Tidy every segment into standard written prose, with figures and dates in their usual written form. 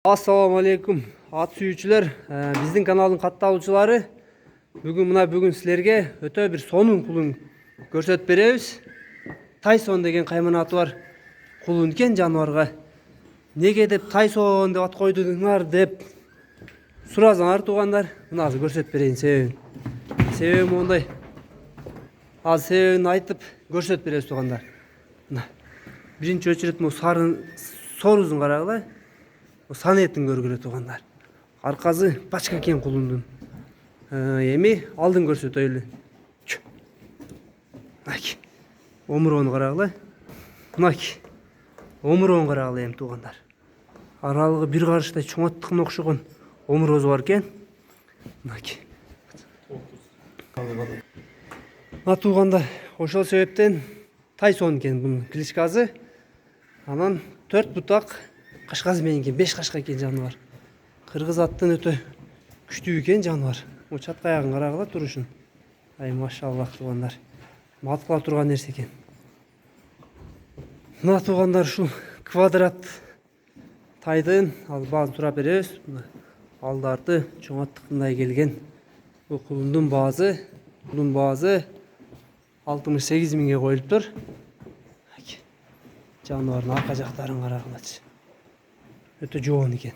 Assalamu alaikum at sүйүүчүлөр, биздин каналдын катталуучулары. Бүгүн силерге өтө бир сонун кулун көрсөтүп беребиз. Тайсон деген кайман аты бар кулун экен жаныбарга. Неге деп Тайсон деп ат койдуңар деп суразаңар туугандар. Мына азыр көрсөтүп берейин себебин. Себеби мондай. Азыр себебин айтып көрсөтүп беребиз туугандар. Мына биринчи очередь могу сорузун карагыла. Санетін көргілі туғандар. Арқазы бачка кен кулундун. Эми алдын көрсөтөйлү. Мынаки. Омурону карагыла. Мынаки. Омурону карагыла эми туғандар. Аралыгы бир карыштай чоңоттукуна окшогон омурозу бар экен. Мынаки. Мына туғандар, ошол себептен Тайсон экен бунун кличкасы. Анан 4 бутак кашкасы менен экен, 5 кашка экен жаныбар. Кыргыз аттын өтө күчтүү экен жаныбар. Чат аягын карагыла турушун. Ай машаллах туугандар. Мат кыла турган нерсе экен. Мына туугандар ушул квадрат тайдын баазын сурап беребиз. Алды арты чоңоттукундай келген. Бул кулундун баазы, 68 миңге коюлуптур. Жаныбардын арка жактарын карагылачы. Өтө жоон экен.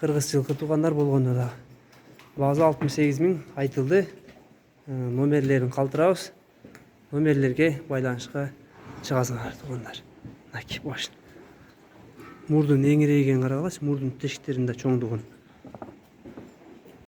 Кыргыз жылкы туугандар болгону да. Баазы 68 миң айтылды. Номерлерин калтырабыз. Номерлерге байланышка чыгасыңар туугандар. Мынаки баш. Мурдун эңирейген карагылачы, мурдун тешиктеринде чоңдугун.